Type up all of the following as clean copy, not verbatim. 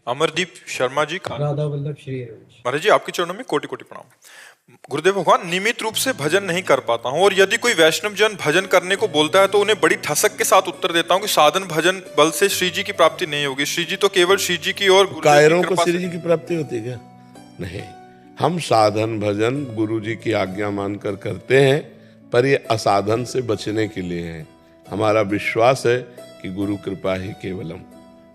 अमरदीप शर्मा जी राधा वल्लभ श्री रमेश। महाराज जी, आपके चरणों में कोटि कोटि प्रणाम। गुरुदेव भगवान, नियमित रूप से भजन नहीं कर पाता हूँ, और यदि कोई वैष्णव जन भजन करने को बोलता है तो उन्हें बड़ी ठसक के साथ उत्तर देता हूँ कि साधन भजन बल से श्री जी की प्राप्ति नहीं होगी। श्री जी तो केवल श्री जी की और कायरों को श्री जी की प्राप्ति होती है क्या? नहीं, हम साधन भजन गुरु जी की आज्ञा मानकर करते हैं, पर ये असाधन से बचने के लिए है। हमारा विश्वास है कि गुरु कृपा ही केवलम,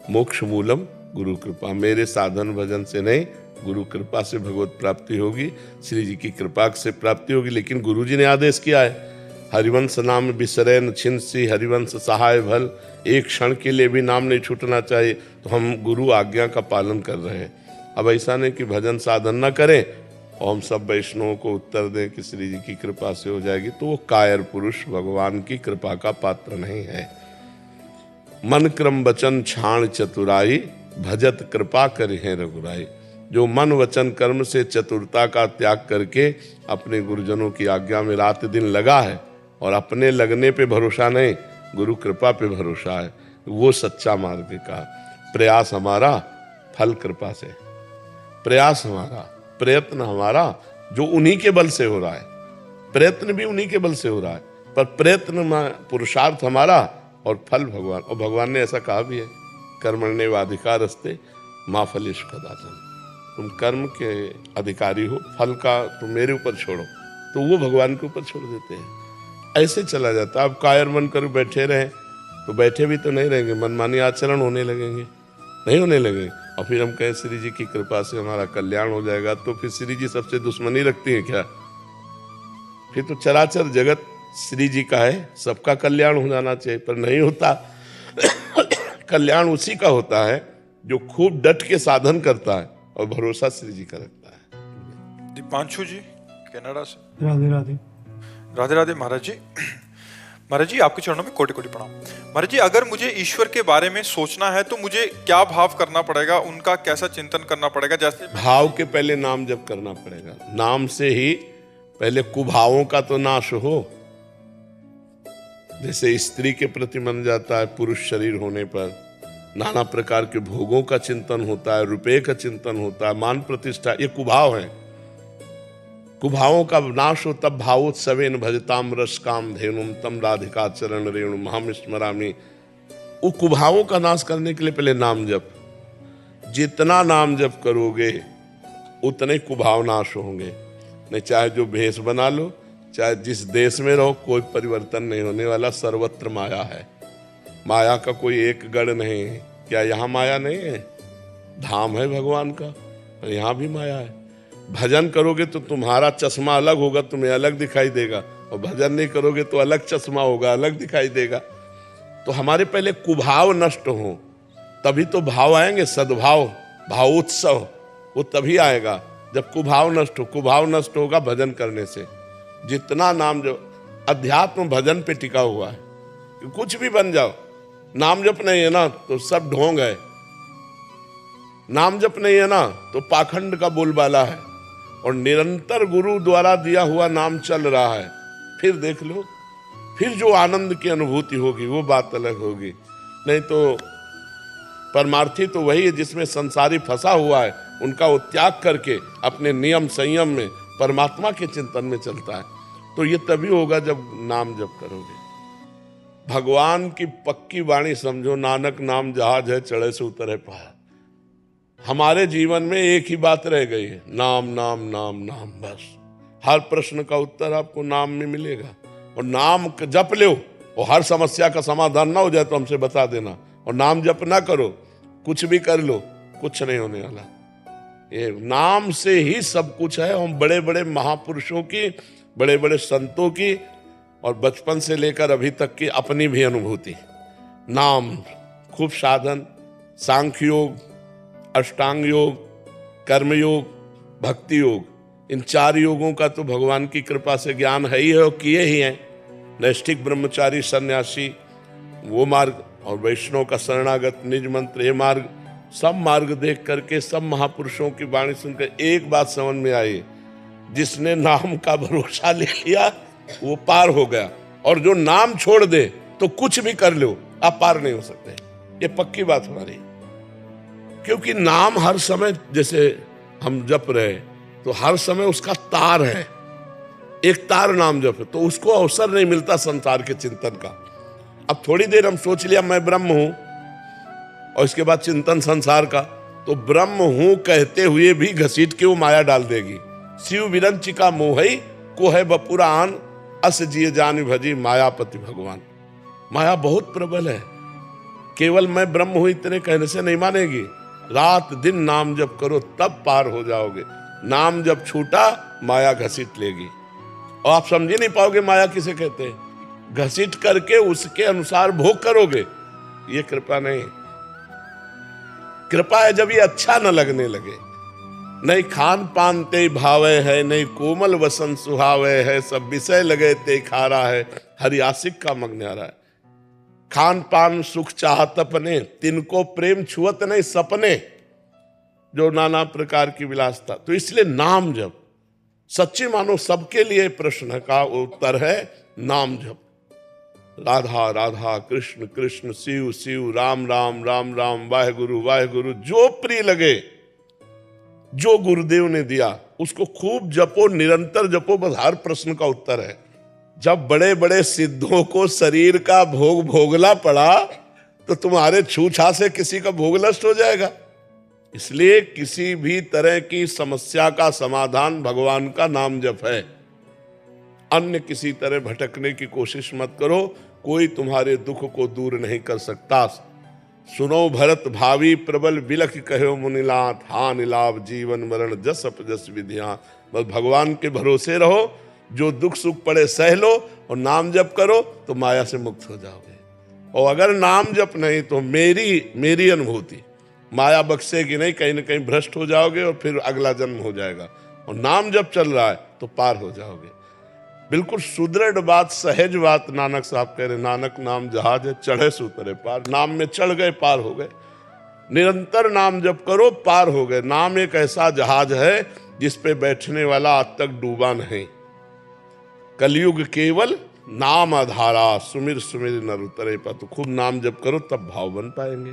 मोक्ष मूलम गुरु कृपा। मेरे साधन भजन से नहीं, गुरु कृपा से भगवत प्राप्ति होगी, श्री जी की कृपा से प्राप्ति होगी। लेकिन गुरु जी ने आदेश किया है, हरिवंश नाम बिसरैन छिंसी, हरिवंश सहाय भल। एक क्षण के लिए भी नाम नहीं छूटना चाहिए। तो हम गुरु आज्ञा का पालन कर रहे हैं। अब ऐसा नहीं कि भजन साधन न करें और हम सब वैष्णवों को उत्तर दें कि श्री जी की कृपा से हो जाएगी, तो वो कायर पुरुष भगवान की कृपा का पात्र नहीं है। मन क्रम वचन छाण चतुराई, भजत कृपा करिहे रघुराई। जो मन वचन कर्म से चतुरता का त्याग करके अपने गुरुजनों की आज्ञा में रात दिन लगा है, और अपने लगने पे भरोसा नहीं, गुरु कृपा पे भरोसा है, वो सच्चा मार्ग का। प्रयास हमारा फल कृपा से, प्रयास हमारा, प्रयत्न हमारा जो उन्हीं के बल से हो रहा है, प्रयत्न भी उन्हीं के बल से हो रहा है, पर प्रयत्न में पुरुषार्थ हमारा और फल भगवान। और भगवान ने ऐसा कहा भी है, कर्मण्येवाधिकारस्ते मा फलेषु कदाचन। तुम कर्म के अधिकारी हो, फल का तुम मेरे ऊपर छोड़ो, तो वो भगवान के ऊपर छोड़ देते हैं। ऐसे चला जाता। अब कायर मन कर बैठे रहे तो बैठे भी तो नहीं रहेंगे, मनमानी आचरण होने लगेंगे, नहीं होने लगे। और फिर हम कहें श्री जी की कृपा से हमारा कल्याण हो जाएगा, तो फिर श्री जी सबसे दुश्मनी रखती है क्या? फिर तो चराचर जगत श्री जी का है, सबका कल्याण हो जाना चाहिए, पर नहीं होता। कल्याण उसी का होता है जो खूब डट के साधन करता है और भरोसा श्री जी का रखता है। दीपांशु जी कनाडा से। राधे राधे। राधे राधे महाराज जी। महाराज जी, आपके चरणों में कोटि कोटि प्रणाम। महाराज जी, अगर मुझे ईश्वर के बारे में सोचना है तो मुझे क्या भाव करना पड़ेगा, उनका कैसा चिंतन करना पड़ेगा? जैसे भाव के पहले नाम जप करना पड़ेगा। नाम से ही पहले कुभावों का तो नाश हो। जैसे स्त्री के प्रति मन जाता है, पुरुष शरीर होने पर नाना प्रकार के भोगों का चिंतन होता है, रुपए का चिंतन होता है, मान प्रतिष्ठा, ये कुभाव है। कुभावों का नाश हो तब भावोत्सवेन भजताम रस काम धेनुम तम राधिका चरण रेणु महम स्मरामि। वो कुभावों का नाश करने के लिए पहले नाम जप। जितना नाम जप करोगे उतने कुभाव नाश होंगे। नहीं, चाहे जो भेष बना लो, चाहे जिस देश में रहो, कोई परिवर्तन नहीं होने वाला। सर्वत्र माया है, माया का कोई एक गढ़ नहीं है। क्या यहाँ माया नहीं है? धाम है भगवान का, यहाँ भी माया है। भजन करोगे तो तुम्हारा चश्मा अलग होगा, तुम्हें अलग दिखाई देगा, और भजन नहीं करोगे तो अलग चश्मा होगा, अलग दिखाई देगा। तो हमारे पहले कुभाव नष्ट हो, तभी तो भाव आएंगे। सद्भाव, भावोत्सव, वो तभी आएगा जब कुभाव नष्ट हो। कुभाव नष्ट होगा भजन करने से। जितना नाम जो अध्यात्म भजन पे टिका हुआ है, कुछ भी बन जाओ, नाम जप नहीं है ना तो सब ढोंग है। नाम जप नहीं है ना तो पाखंड का बोलबाला है, और निरंतर गुरु द्वारा दिया हुआ नाम चल रहा है। फिर देख लो, फिर जो आनंद की अनुभूति होगी वो बात अलग होगी। नहीं तो परमार्थी तो वही है जिसमें संसारी फंसा हुआ है, उनका वो त्याग करके अपने नियम संयम में परमात्मा के चिंतन में चलता है। तो ये तभी होगा जब नाम जप करोगे। भगवान की पक्की वाणी समझो, नानक नाम जहाज है, चढ़े से उतरे पहाड़। हमारे जीवन में एक ही बात रह गई है, नाम नाम नाम नाम। बस हर प्रश्न का उत्तर आपको नाम में मिलेगा। और नाम जप लो, और हर समस्या का समाधान ना हो जाए तो हमसे बता देना। और नाम जप ना करो, कुछ भी कर लो, कुछ नहीं होने वाला। ये नाम से ही सब कुछ है। हम बड़े बड़े महापुरुषों की, बड़े बड़े संतों की, और बचपन से लेकर अभी तक की अपनी भी अनुभूति। नाम, खूब साधन, सांख्य योग, अष्टांग योग, कर्मयोग, भक्ति योग, इन 4 योगों का तो भगवान की कृपा से ज्ञान है ही है, और किए ही हैं। नैष्ठिक ब्रह्मचारी सन्यासी वो मार्ग, और वैष्णव का शरणागत निज मंत्र, ये मार्ग, सब मार्ग देख करके, सब महापुरुषों की वाणी सुनकर एक बात समझ में आई, जिसने नाम का भरोसा ले लिया वो पार हो गया। और जो नाम छोड़ दे तो कुछ भी कर लो, आप पार नहीं हो सकते। ये पक्की बात हमारी। क्योंकि नाम हर समय, जैसे हम जप रहे तो हर समय उसका तार है, एक तार नाम जप है, तो उसको अवसर नहीं मिलता संसार के चिंतन का। अब थोड़ी देर हम सोच लिया मैं ब्रह्म हूं, और इसके बाद चिंतन संसार का, तो ब्रह्म हूं कहते हुए भी घसीट के वो माया डाल देगी। शिव विरंचिका मोहई को है बपुरान, अस जिय जान भजी मायापति भगवान। माया बहुत प्रबल है, केवल मैं ब्रह्म हूं इतने कहने से नहीं मानेगी। रात दिन नाम जप करो तब पार हो जाओगे। नाम जब छूटा माया घसीट लेगी, और आप समझ ही नहीं पाओगे माया किसे कहते हैं। घसीट करके उसके अनुसार भोग करोगे, ये कृपा नहीं। कृपा है जब ये अच्छा न लगने लगे। नहीं खान पान ते भावे है, नहीं कोमल वसन सुहावे है, सब विषय लगे ते खारा है, हरि आशिक का मगन्यारा है। खान पान सुख चाहत अपने, तिनको प्रेम छुअत नहीं सपने, जो नाना प्रकार की विलासता। तो इसलिए नाम जप सच्ची मानो सबके लिए प्रश्न का उत्तर है नाम जप। राधा राधा कृष्ण कृष्ण शिव शिव राम राम राम राम वाहेगुरु वाहेगुरु, जो प्रिय लगे, जो गुरुदेव ने दिया उसको खूब जपो, निरंतर जपो, बस हर प्रश्न का उत्तर है। जब बड़े बड़े सिद्धों को शरीर का भोग भोगना पड़ा तो तुम्हारे छूछा से किसी का भोग नष्ट हो जाएगा। इसलिए किसी भी तरह की समस्या का समाधान भगवान का नाम जप है। अन्य किसी तरह भटकने की कोशिश मत करो, कोई तुम्हारे दुख को दूर नहीं कर सकता। सुनो भरत भावी प्रबल बिलख कहो मुनिलात, हानि लाभ जीवन मरण जस अपजस विधियां। बस भगवान के भरोसे रहो, जो दुख सुख पड़े सह लो, और नाम जप करो तो माया से मुक्त हो जाओगे। और अगर नाम जप नहीं तो मेरी अनुभूति माया बख्शेगी नहीं, कहीं ना कहीं भ्रष्ट हो जाओगे और फिर अगला जन्म हो जाएगा। और नाम जब चल रहा है तो पार हो जाओगे। बिल्कुल सुदृढ़ बात, सहज बात नानक साहब कह रहे, नानक नाम जहाज है चढ़े सुतरे पार। नाम में चढ़ गए पार हो गए। निरंतर नाम जप करो पार हो गए। नाम एक ऐसा जहाज है जिस पे बैठने वाला आज तक डूबा नहीं। कलयुग केवल नाम आधारा, सुमिर सुमिर नर उतरे पर। तो खूब नाम जप करो तब भाव बन पाएंगे।